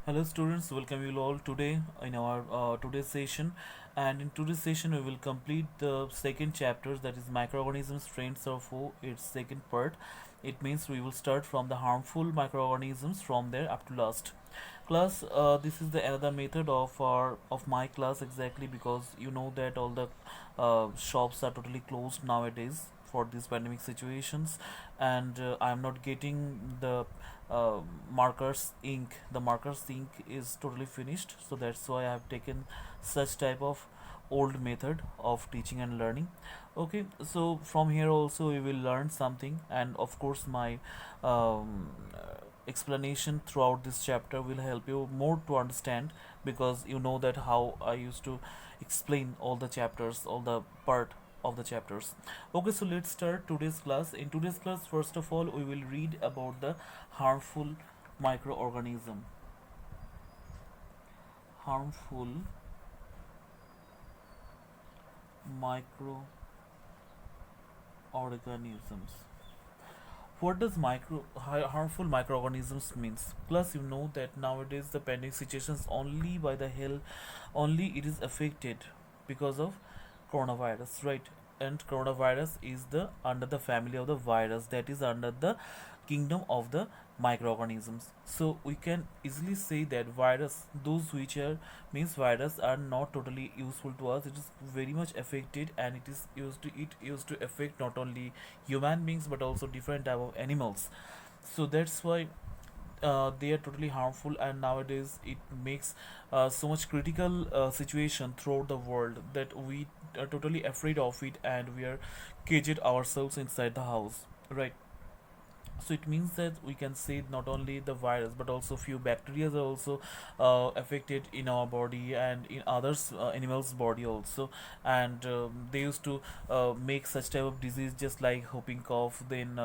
Hello students, welcome you all today in our today's session, and in today's session we will complete the second chapter, that is microorganisms strains of its second part. It means we will start from the harmful microorganisms from there up to last. Class, this is the another method of my class, exactly because you know that all the shops are totally closed nowadays for these pandemic situations, and I'm not getting the uh, markers ink. The markers ink is totally finished, so that's why I have taken such type of old method of teaching and learning. Okay, so from here also we will learn something, and of course my um, explanation throughout this chapter will help you more to understand, because you know that how I used to explain all the chapters, all the part of the chapters. Okay, so let's start today's class. In today's class, first of all, we will read about the harmful microorganism. Harmful microorganisms. What does harmful microorganisms means? Plus, you know that nowadays the pandemic situations only by the hell, only it is affected because of coronavirus, right? And coronavirus is the under the family of the virus, that is under the kingdom of the microorganisms. So we can easily say that virus, those which are means virus, are not totally useful to us. It is very much affected, and it used to affect not only human beings but also different type of animals. So that's why they are totally harmful, and nowadays it makes so much critical situation throughout the world that we are totally afraid of it, and we are caged ourselves inside the house, right? So it means that we can say not only the virus but also few bacteria are also affected in our body and in others animals body also. And they used to make such type of disease just like whooping cough, then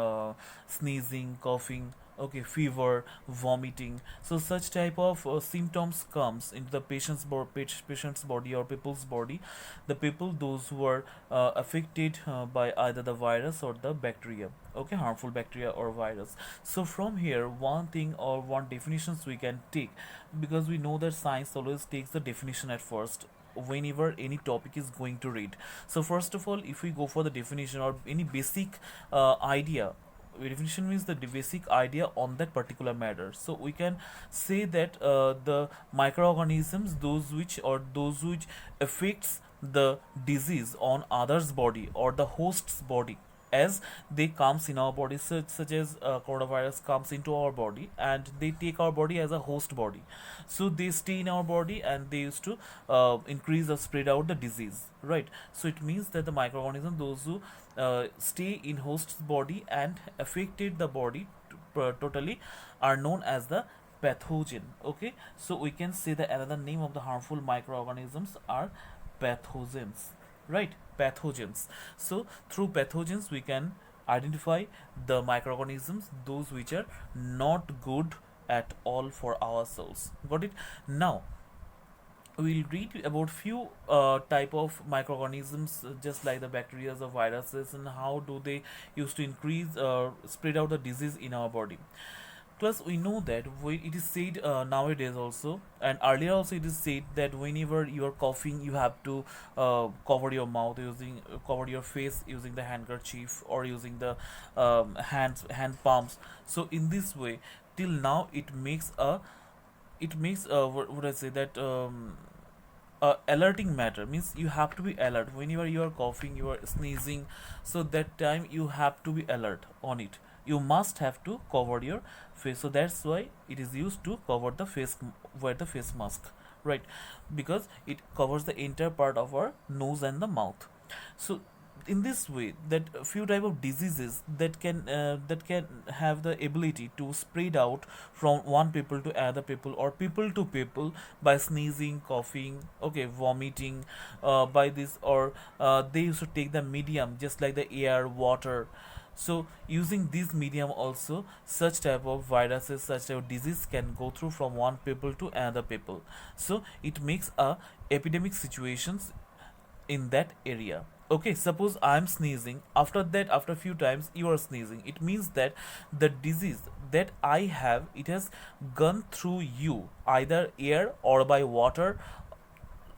sneezing, coughing, okay, fever, vomiting. So such type of symptoms comes into the patient's body or people's body, the people those who are affected by either the virus or the bacteria, okay, harmful bacteria or virus. So from here, one thing or one definitions we can take, because we know that science always takes the definition at first whenever any topic is going to read. So first of all, if we go for the definition or any basic idea, definition means the basic idea on that particular matter. So we can say that the microorganisms, those which affects the disease on others body or the host's body, as they comes in our body, such as coronavirus comes into our body and they take our body as a host body. So they stay in our body and they used to increase or spread out the disease, right? So it means that the microorganisms, those who stay in host's body and affected the body totally, are known as the pathogen. Okay, so we can say the another name of the harmful microorganisms are pathogens, right? Pathogens. So through pathogens we can identify the microorganisms, those which are not good at all for ourselves. Got it? Now we'll read about few type of microorganisms, just like the bacteria or viruses, and how do they used to increase spread out the disease in our body. Plus, we know that it is said nowadays also, and earlier also it is said that whenever you are coughing, you have to cover your mouth using, cover your face using the handkerchief or using the hand palms. So in this way, till now it makes what would I say that alerting matter, means you have to be alert whenever you are coughing, you are sneezing. So that time you have to be alert on it. You must have to cover your face. So that's why it is used to cover the face, wear the face mask, right? Because it covers the entire part of our nose and the mouth. So in this way, that a few type of diseases that can have the ability to spread out from one people to other people or people to people by sneezing, coughing, okay, vomiting, by this, or they used to take the medium just like the air, water. So using this medium also, such type of viruses, such type of disease can go through from one people to another people. So it makes a epidemic situations in that area. Okay, suppose I'm sneezing, after that, after a few times you are sneezing, it means that the disease that I have, it has gone through you, either air or by water,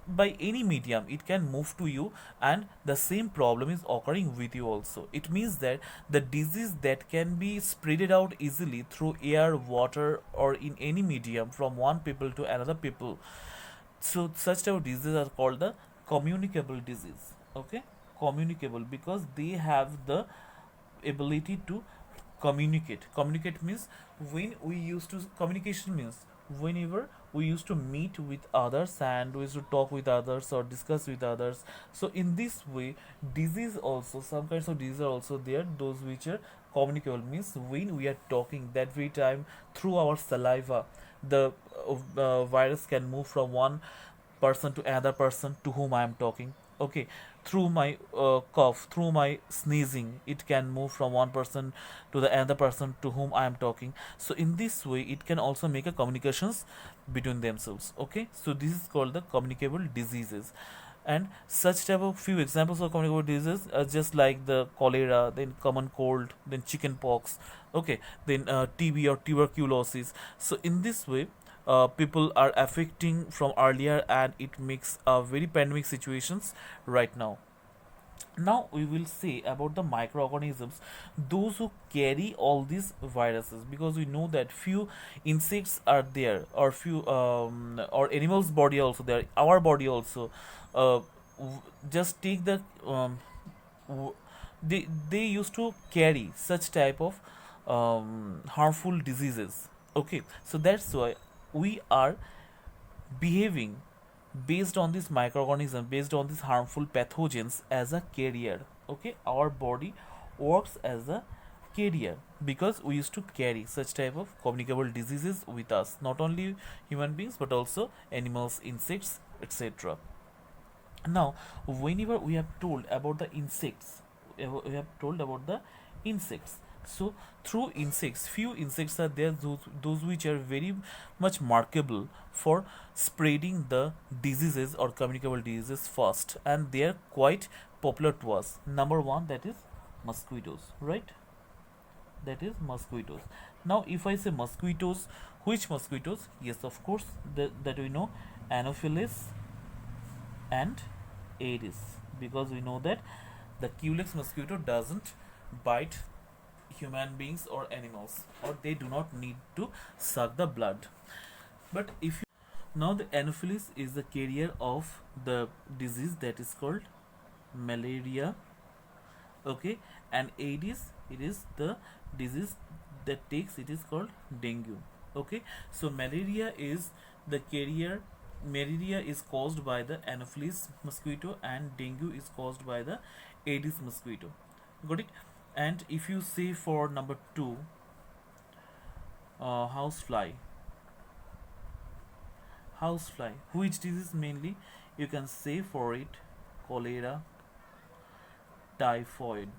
by any medium it can move to you, and the same problem is occurring with you also. It means that the disease that can be spreaded out easily through air, water, or in any medium from one people to another people, so such type of diseases are called the communicable disease. Okay, communicable because they have the ability to communicate means when we used to communication means whenever we used to meet with others and we used to talk with others or discuss with others. So in this way, disease also, some kinds of disease are also there, those which are communicable means when we are talking that very time through our saliva, the virus can move from one person to another person to whom I am talking. Okay, through my cough, through my sneezing, it can move from one person to the another person to whom I am talking. So in this way, it can also make a communications between themselves. Okay, so this is called the communicable diseases. And such type of few examples of communicable diseases are just like the cholera, then common cold, then chicken pox, okay, then TB or tuberculosis. So in this way, people are affecting from earlier, and it makes a very pandemic situations right now. Now we will say about the microorganisms, those who carry all these viruses, because we know that few insects are there, or few or animals body also there, our body also. Just take the w- they used to carry such type of harmful diseases. Okay, so that's why we are behaving based on this microorganism, based on these harmful pathogens as a carrier. Okay, our body works as a carrier because we used to carry such type of communicable diseases with us, not only human beings but also animals, insects, etc. Now whenever we have told about the insects, we have told about the insects. So through insects, few insects are there, those which are very much markable for spreading the diseases or communicable diseases first, and they are quite popular to us. Number one, that is mosquitoes, right? That is mosquitoes. Now if I say mosquitoes, which mosquitoes? Yes, of course, that we know, anopheles and Aedes, because we know that the Culex mosquito doesn't bite human beings or animals, or they do not need to suck the blood. But if you, now the Anopheles is the carrier of the disease that is called malaria. Okay, and Aedes, it is the disease that takes, it is called dengue. Okay, so malaria is the carrier. Malaria is caused by the Anopheles mosquito, and dengue is caused by the Aedes mosquito. Got it? And if you say for number two, housefly, housefly, which disease mainly? You can say for it cholera, typhoid,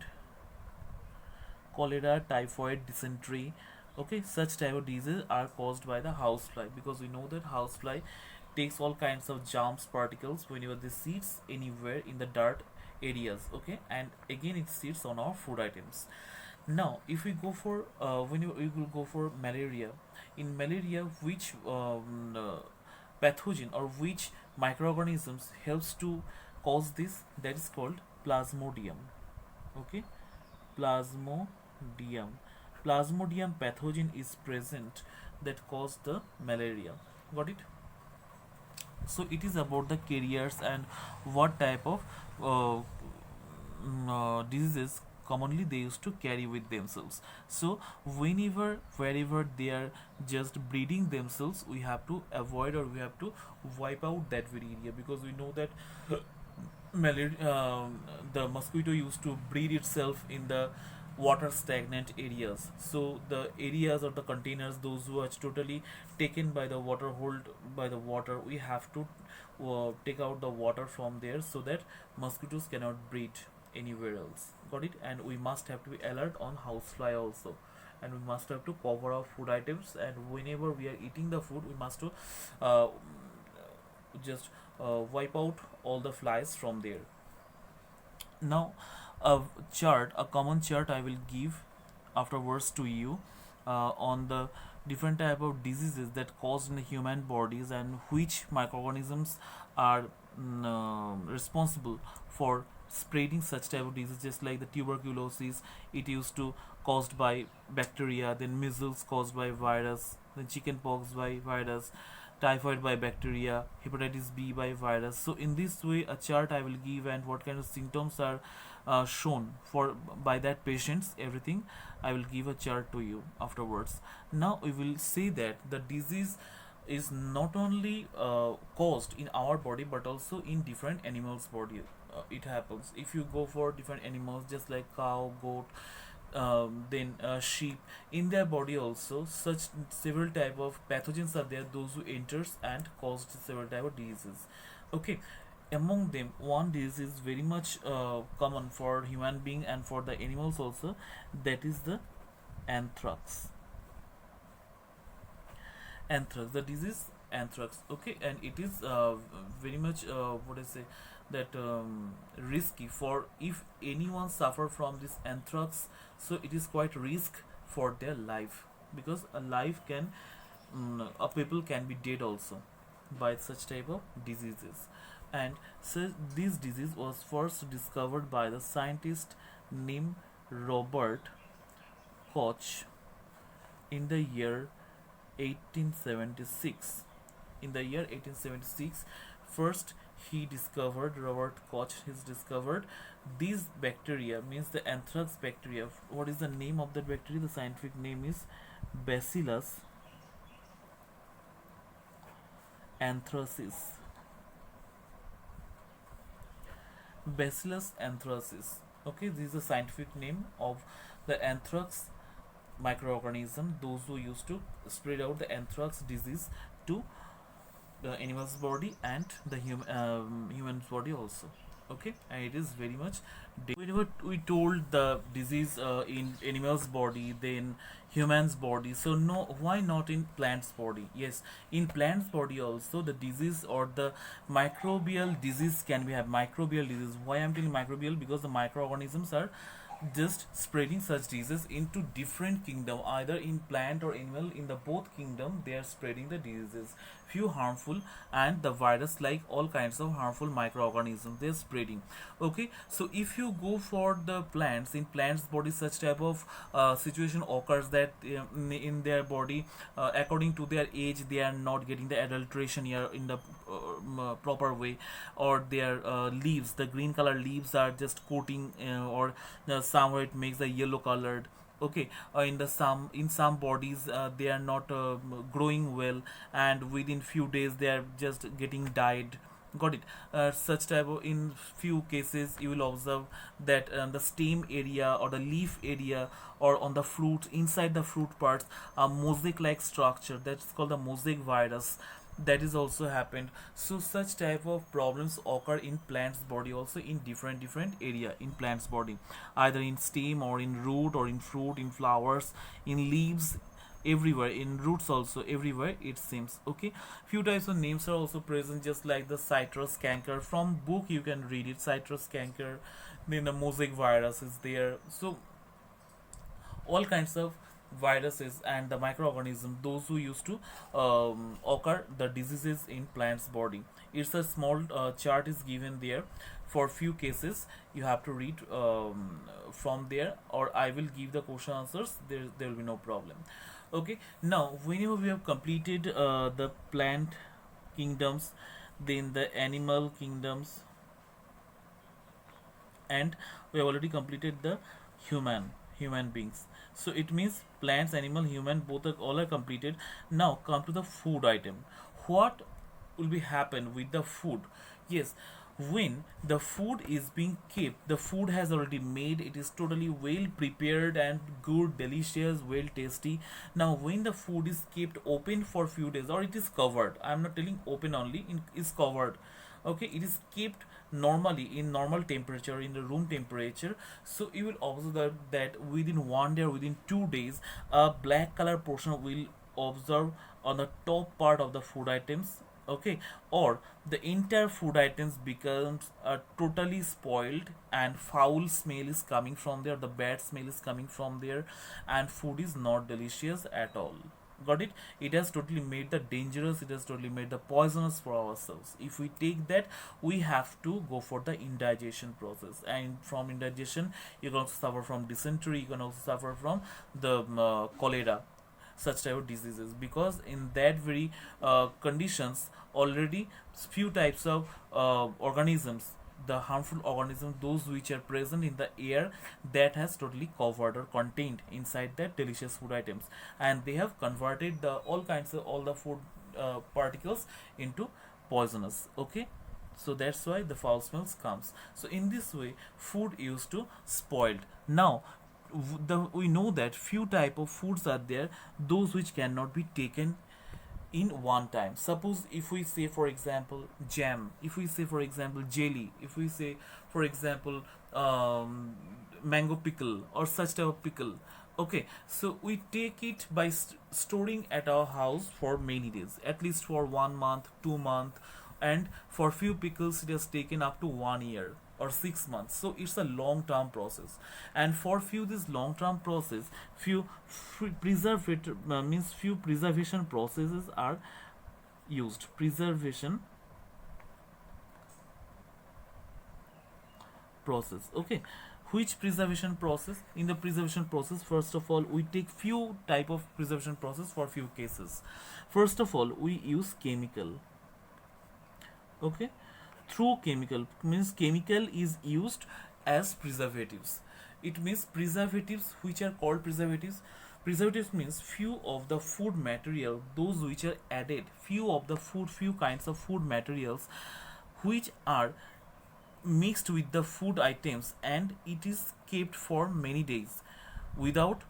cholera, typhoid, dysentery. Okay, such type of diseases are caused by the housefly, because we know that housefly takes all kinds of germs, particles whenever they seeds anywhere in the dirt areas. Okay, and again it sits on our food items. Now if we go for when we will go for malaria, in malaria, which pathogen or which microorganisms helps to cause this? That is called plasmodium. Okay, plasmodium. Plasmodium pathogen is present that cause the malaria. Got it? So it is about the carriers and what type of diseases commonly they used to carry with themselves. So whenever, wherever they are just breeding themselves, we have to avoid, or we have to wipe out that very area, because we know that malaria, the mosquito used to breed itself in the water stagnant areas. So the areas or the containers, those who are totally taken by the water, hold by the water, we have to take out the water from there, so that mosquitoes cannot breed anywhere else. Got it? And we must have to be alert on housefly also, and we must have to cover our food items, and whenever we are eating the food, we must to uh, just wipe out all the flies from there. Now, a a common chart I will give afterwards to you on the different type of diseases that caused in the human bodies and which microorganisms are responsible for spreading such type of diseases, just like the tuberculosis. It used to caused by bacteria, then measles caused by virus, then chickenpox by virus, typhoid by bacteria, hepatitis B by virus. So in this way, a chart I will give and what kind of symptoms are shown for by that patients, everything I will give a chart to you afterwards. Now we will see that the disease is not only caused in our body but also in different animals body. It happens if you go for different animals, just like cow, goat, then sheep, in their body also such several type of pathogens are there, those who enters and caused several type of diseases. Okay, among them one disease is very much common for human being and for the animals also, that is the anthrax. Anthrax, the disease anthrax. Okay, and it is very much what I say, that risky for if anyone suffer from this anthrax. So it is quite risk for their life, because a life can a people can be dead also by such type of diseases. And so this disease was first discovered by the scientist named Robert Koch in the year 1876. In the year 1876, first he discovered, Robert Koch has discovered these bacteria, means the anthrax bacteria. What is the name of that bacteria? The scientific name is Bacillus anthracis. Bacillus anthracis. Okay, this is the scientific name of the anthrax microorganism, those who used to spread out the anthrax disease to the animal's body and the human's body also. Okay, and it is very much whenever we told the disease in animal's body, then human's body, so no, why not in plant's body? Yes, in plant's body also the disease or the microbial disease can be have microbial disease. Why I'm telling microbial? Because the microorganisms are just spreading such diseases into different kingdom, either in plant or animal. In the both kingdom they are spreading the diseases, few harmful and the virus, like all kinds of harmful microorganisms they are spreading. Okay, so if you go for the plants, in plants body such type of situation occurs that in their body, according to their age, they are not getting the adulteration here in the proper way, or their leaves, the green color leaves are just coating, or somewhere it makes a yellow colored. Okay, in some bodies they are not growing well, and within few days they are just getting died. Got it? Such type of, in few cases you will observe that the stem area or the leaf area or on the fruit, inside the fruit parts, a mosaic like structure that's called the mosaic virus, that is also happened. So such type of problems occur in plants body also, in different area in plants body, either in stem or in root or in fruit, in flowers, in leaves, everywhere, in roots also, everywhere it seems. Okay, few types of names are also present, just like the citrus canker. From book you can read it, citrus canker. Then the mosaic virus is there. So all kinds of viruses and the microorganisms, those who used to occur the diseases in plants body. It's a small chart is given there for few cases. You have to read from there, or I will give the question answers, there will be no problem. Okay, now whenever we have completed the plant kingdoms, then the animal kingdoms, and we have already completed the human beings. So it means plants, animal, human, both are all are completed. Now come to the food item. What will be happen with the food? Yes, when the food is being kept, the food has already made, it is totally well prepared and good, delicious, well tasty. Now when the food is kept open for few days, or it is covered, I'm not telling open only, is covered. Okay, it is kept normally in normal temperature, in the room temperature. So you will observe that within 1 day or within 2 days, a black color portion will observe on the top part of the food items. okay, or the entire food items becomes totally spoiled and foul smell is coming from there, the bad smell is coming from there, and food is not delicious at all. Got it? It has totally made the dangerous, it has totally made the poisonous for ourselves. If we take that, we have to go for the indigestion process, and from indigestion you can also suffer from dysentery, you can also suffer from the cholera, such type of diseases, because in that very conditions already few types of organisms, the harmful organisms, those which are present in the air, that has totally covered or contained inside that delicious food items, and they have converted the all kinds of all the food particles into poisonous. Okay, so that's why the foul smells comes. So in this way food used to spoiled. Now we know that few type of foods are there, those which cannot be taken in one time. Suppose if we say for example jam, if we say for example jelly, if we say for example mango pickle or such type of pickle. Okay, so we take it by storing at our house for many days, at least for 1 month, 2 month, and for few pickles it has taken up to 1 year or 6 months. So it's a long term process, and for few this long term process, few preservative means few preservation processes are used. Preservation process. Okay, which preservation process? In the preservation process, first of all we take few type of preservation process for few cases. First of all we use chemical. Okay, through chemical means chemical is used as preservatives. It means preservatives which are called preservatives means few of the food material, those which are added, few of the food, few kinds of food materials which are mixed with the food items, and it is kept for many days without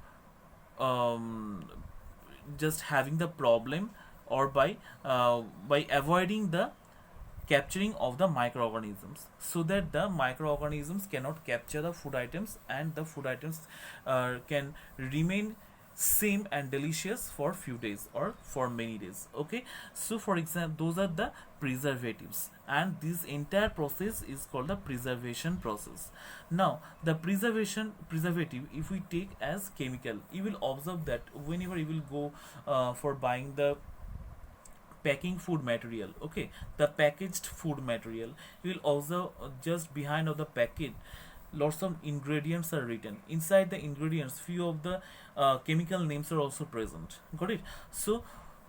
um, just having the problem, or by avoiding the capturing of the microorganisms, so that the microorganisms cannot capture the food items, and the food items can remain same and delicious for few days or for many days. Okay, so for example those are the preservatives, and this entire process is called the preservation process. Now the preservative, if we take as chemical, you will observe that whenever you will go for buying the packing food material, okay, the packaged food material, you will also just behind of the packet lots of ingredients are written. Inside the ingredients few of the chemical names are also present. Got it? So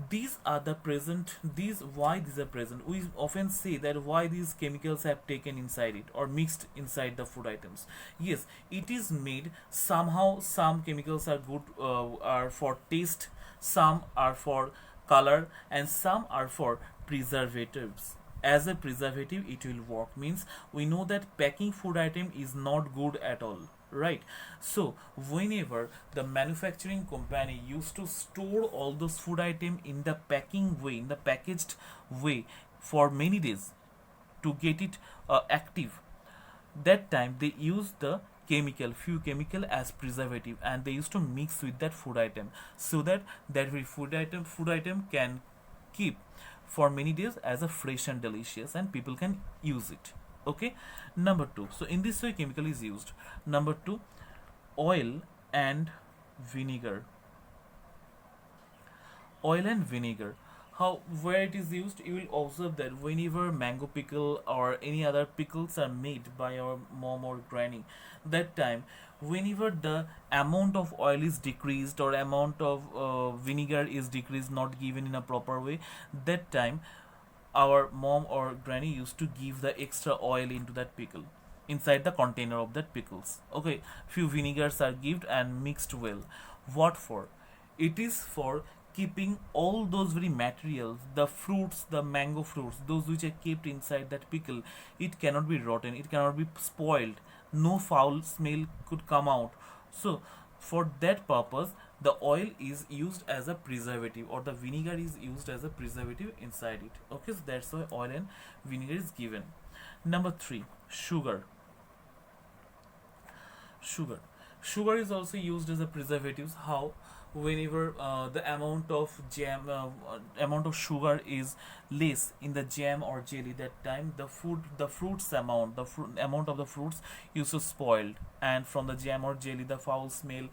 these are the present, these why these are present, we often say that why these chemicals have taken inside it or mixed inside the food items. Yes, it is made somehow. Some chemicals are good, are for taste, some are for color, and some are for preservatives. As a preservative it will work, means we know that packing food item is not good at all, right? So whenever the manufacturing company used to store all those food item in the packing way, in the packaged way for many days to get it active, that time they use the few chemical as preservative, and they used to mix with that food item, so that that very food item can keep for many days as a fresh and delicious, and people can use it. Okay, number two, so in this way chemical is used. Number two, oil and vinegar. Oil and vinegar, how where it is used, you will observe that whenever mango pickle or any other pickles are made by our mom or granny, that time whenever the amount of oil is decreased or amount of vinegar is decreased, not given in a proper way, that time our mom or granny used to give the extra oil into that pickle, inside the container of that pickles. Okay, few vinegars are given and mixed well. What for? It is for keeping all those very materials, the fruits, the mango fruits, those which are kept inside that pickle, it cannot be rotten, it cannot be spoiled, no foul smell could come out. So for that purpose the oil is used as a preservative, or the vinegar is used as a preservative inside it. Okay, so that's why oil and vinegar is given. Number three, sugar. Sugar is also used as a preservative. How? whenever the amount of sugar is less in the jam or jelly, that time the fruits amount, amount of the fruits used to spoiled, and from the jam or jelly the foul smell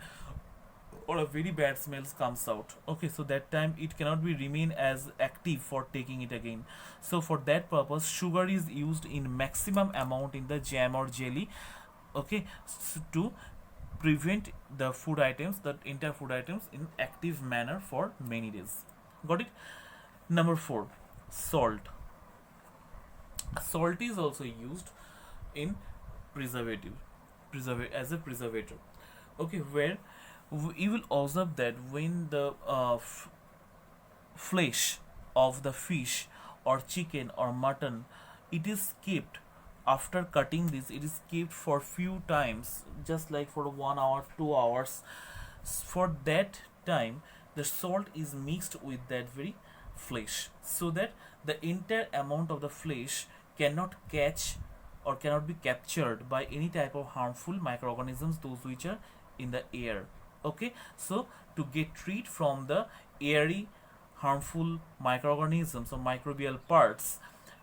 or a very bad smells comes out. Okay, so that time it cannot be remain as active for taking it again. So for that purpose sugar is used in maximum amount in the jam or jelly. Okay, to prevent the food items, the entire food items, in active manner for many days. Got it? Number 4, salt. Salt is also used in preservative, as a preservative. Okay, where you will observe that when the flesh of the fish or chicken or mutton, it is kept after cutting this, it is kept for few times, just like for 1 hour 2 hours. For that time the salt is mixed with that very flesh, so that the entire amount of the flesh cannot catch or cannot be captured by any type of harmful microorganisms, those which are in the air. Okay, so to get rid from the airy harmful microorganisms or microbial parts,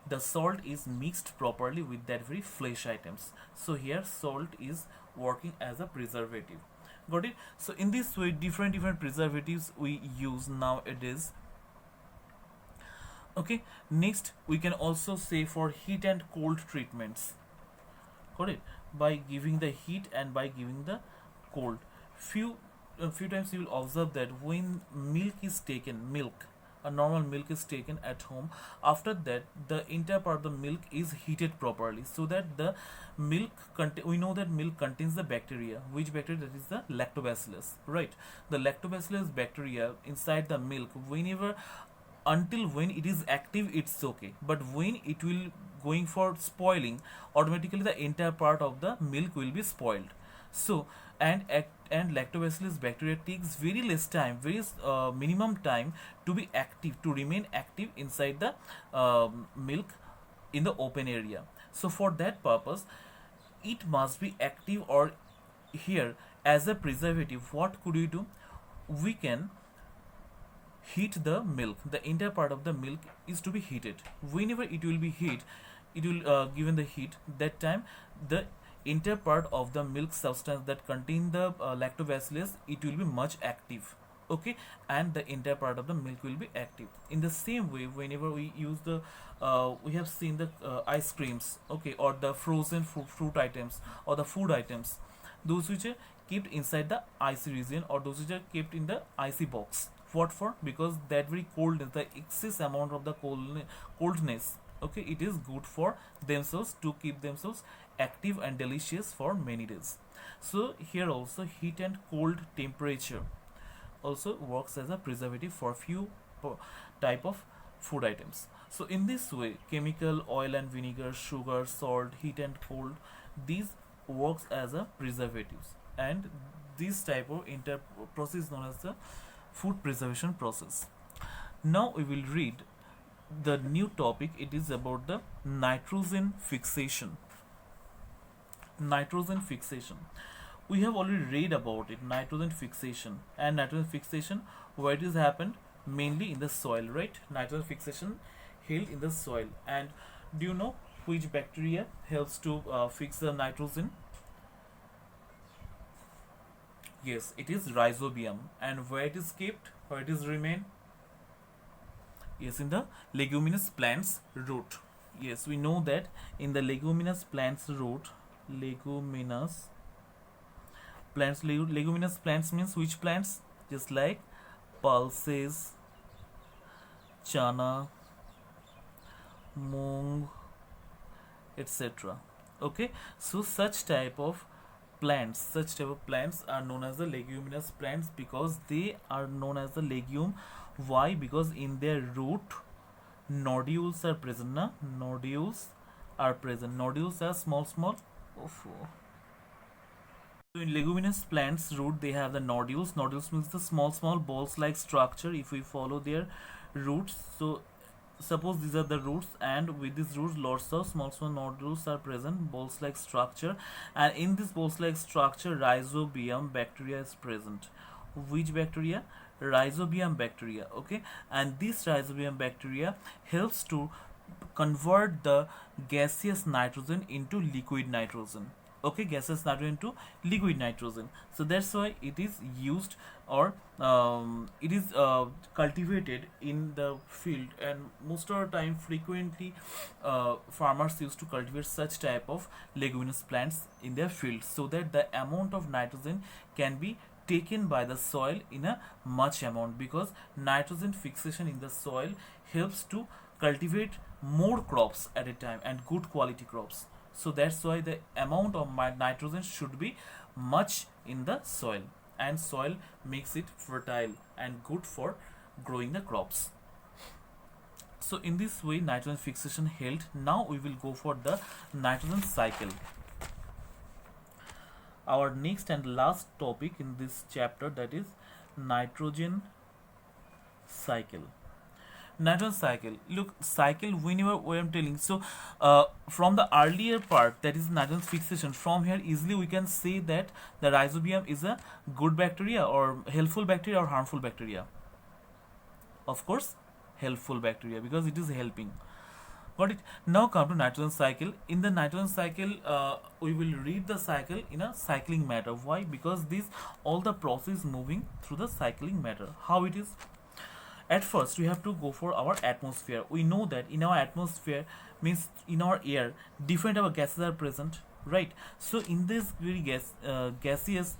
the salt is mixed properly with that very flesh items. So here salt is working as a preservative. Got it? So in this way different preservatives we use nowadays. Okay, next we can also say for heat and cold treatments. Got it? By giving the heat and by giving the cold. Few times you will observe that when a normal milk is taken at home, after that the entire part of the milk is heated properly, so that the we know that milk contains the bacteria. Which bacteria? That is the lactobacillus, right? The lactobacillus bacteria inside the milk, whenever, until when it is active it's okay, but when it will going for spoiling, automatically the entire part of the milk will be spoiled. So and lactobacillus bacteria takes very less time, very minimum time to be active, to remain active inside the milk in the open area. So for that purpose it must be active, or here as a preservative what could we do? We can heat the milk. The entire part of the milk is to be heated. Whenever it will be heat, it will given the heat, that time the entire part of the milk substance that contain the lactobacillus, it will be much active. Okay, and the entire part of the milk will be active. In the same way, whenever we use the we have seen the ice creams, okay, or the frozen fruit items or the food items, those which are kept inside the icy region, or those which are kept in the icy box. What for? Because that very coldness, the excess amount of the coldness, okay, it is good for themselves, to keep themselves active and delicious for many days. So here also heat and cold temperature also works as a preservative for few type of food items. So in this way chemical, oil and vinegar, sugar, salt, heat and cold, these works as a preservatives, and this type of process is known as the food preservation process. Now we will read the new topic. It is about the nitrogen fixation. Nitrogen fixation, we have already read about it. Nitrogen fixation, and nitrogen fixation, where it is happened mainly in the soil, right? Nitrogen fixation held in the soil. And do you know which bacteria helps to fix the nitrogen? Yes, it is rhizobium. And where it is kept, where it is remain? Yes, in the leguminous plants root. Yes, we know that in the leguminous plants root, leguminous plants means which plants? Just like pulses, chana, moong, etc. Okay, so such type of plants are known as the leguminous plants, because they are known as the legume. Why? Because in their root nodules are present. Nodules are present. Nodules are small. So in leguminous plants root they have the nodules. Nodules means the small balls like structure. If we follow their roots, so suppose these are the roots, and with these roots lots of small nodules are present, balls like structure, and in this balls like structure rhizobium bacteria is present. which bacteria? Rhizobium bacteria. Okay, and this rhizobium bacteria helps to convert the gaseous nitrogen into liquid nitrogen. Okay, gaseous nitrogen into liquid nitrogen. So that's why it is used, or it is cultivated in the field, and most of the time frequently farmers used to cultivate such type of leguminous plants in their fields, so that the amount of nitrogen can be taken by the soil in a much amount, because nitrogen fixation in the soil helps to cultivate more crops at a time and good quality crops. So that's why the amount of nitrogen should be much in the soil, and soil makes it fertile and good for growing the crops. So in this way nitrogen fixation held. Now we will go for the nitrogen cycle. Our next and last topic in this chapter, that is nitrogen cycle. Nitrogen cycle. Look, cycle, whenever I am telling, so from the earlier part, that is nitrogen fixation, from here easily we can say that the rhizobium is a good bacteria, or helpful bacteria, or harmful bacteria. Of course helpful bacteria, because it is helping. Got it? Now come to nitrogen cycle. In the nitrogen cycle, we will read the cycle in a cycling matter. Why? Because this all the process moving through the cycling matter. How it is? At first, we have to go for our atmosphere. We know that in our atmosphere, means in our air, different type of gases are present, right? So in this very gaseous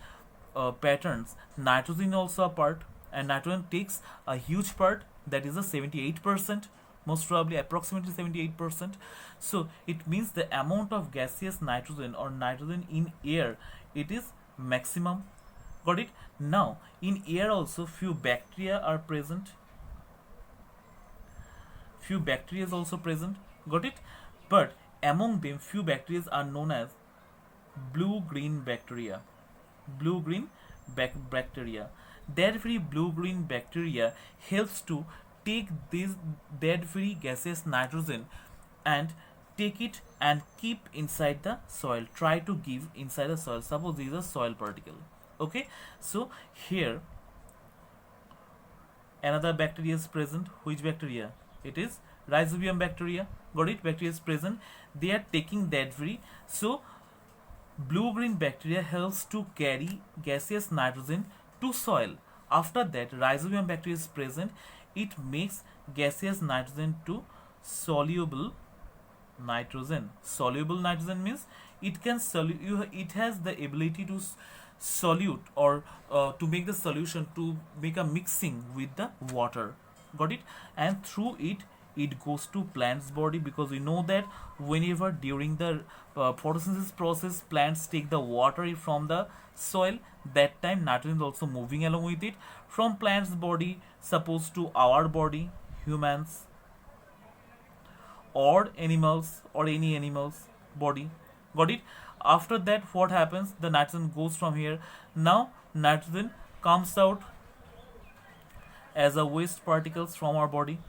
patterns, nitrogen also a part, and nitrogen takes a huge part, that is a 78%, most probably approximately 78%. So it means the amount of gaseous nitrogen or nitrogen in air, it is maximum. Got it? Now in air also few bacteria are present, few bacteria is also present. Got it? But among them few bacteria are known as blue green bacteria. Blue green bacteria. That very blue green bacteria helps to take this that very gaseous nitrogen and take it and keep inside the soil, try to give inside the soil. Suppose this is a soil particle. Okay, so here another bacteria is present. Which bacteria? It is rhizobium bacteria. Got it? Bacteria is present. They are taking that very, so blue green bacteria helps to carry gaseous nitrogen to soil. After that rhizobium bacteria is present, it makes gaseous nitrogen to soluble nitrogen. Soluble nitrogen means it can it has the ability to solute, or to make the solution, to make a mixing with the water. Got it? And through it goes to plant's body, because we know that whenever during the photosynthesis process plants take the water from the soil, that time nitrogen is also moving along with it from plant's body, suppose to our body, humans, or animals, or any animal's body. Got it? After that what happens? The nitrogen goes from here. Now nitrogen comes out as a waste particles from our body,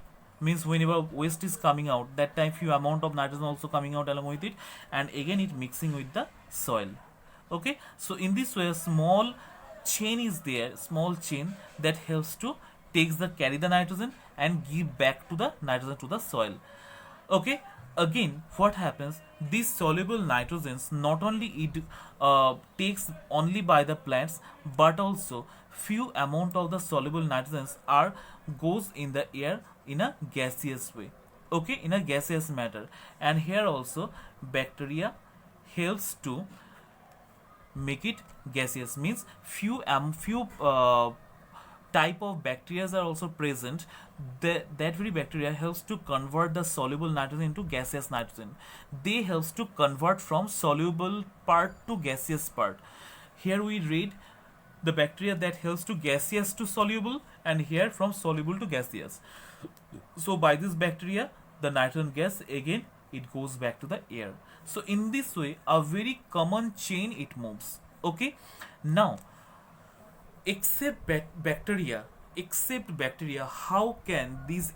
means whenever waste is coming out, that time few amount of nitrogen also coming out along with it, and again it mixing with the soil. Okay, so in this way a small chain is there, small chain that helps to carry the nitrogen and give back to the nitrogen to the soil. Okay, again what happens? These soluble nitrogens not only it takes only by the plants, but also few amount of the soluble nitrogens are goes in the air in a gaseous way. Okay, in a gaseous matter. And here also bacteria helps to make it gaseous, means few type of bacteria are also present. That very bacteria helps to convert the soluble nitrogen into gaseous nitrogen. They helps to convert from soluble part to gaseous part. Here we read the bacteria that helps to gaseous to soluble, and here from soluble to gaseous. So by this bacteria the nitrogen gas again it goes back to the air. So in this way a very common chain it moves. Okay, now except bacteria, how can these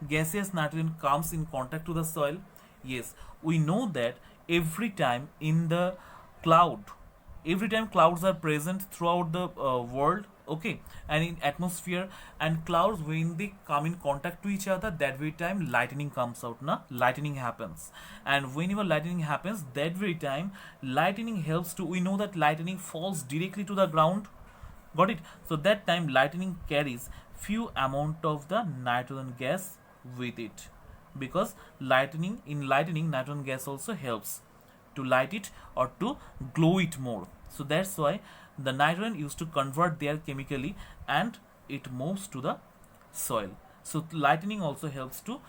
gaseous nitrogen comes in contact to the soil? Yes, we know that every time in the cloud, every time clouds are present throughout the world, okay, and in atmosphere and clouds, when they come in contact to each other, that very time lightning comes out, na, lightning happens. And whenever lightning happens, that very time lightning helps to, we know that lightning falls directly to the ground, got it. So that time lightning carries few amount of the nitrogen gas with it, because lightning nitrogen gas also helps to light it or to glow it more. So that's why the nitrogen used to convert there chemically, and it moves to the soil. So lightning also helps to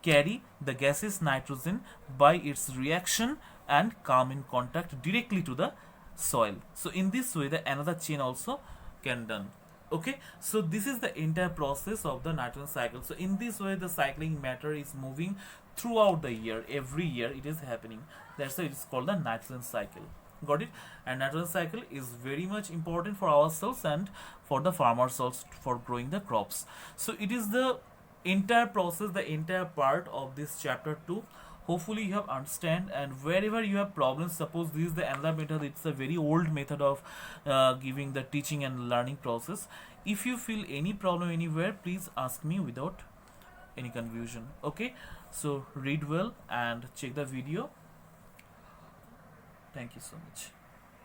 carry the gaseous nitrogen by its reaction and come in contact directly to the soil. So in this way, the another chain also can done. Okay, so this is the entire process of the nitrogen cycle. So in this way, the cycling matter is moving throughout the year. Every year it is happening. That's why it is called the nitrogen cycle. Got it? And nitrogen cycle is very much important for ourselves and for the farmers also, for growing the crops. So it is the entire process, the entire part of this chapter 2. Hopefully you have understand, and wherever you have problems, suppose this is the another method, it's a very old method of giving the teaching and learning process. If you feel any problem anywhere, please ask me without any confusion. Okay, so read well and check the video. Thank you so much.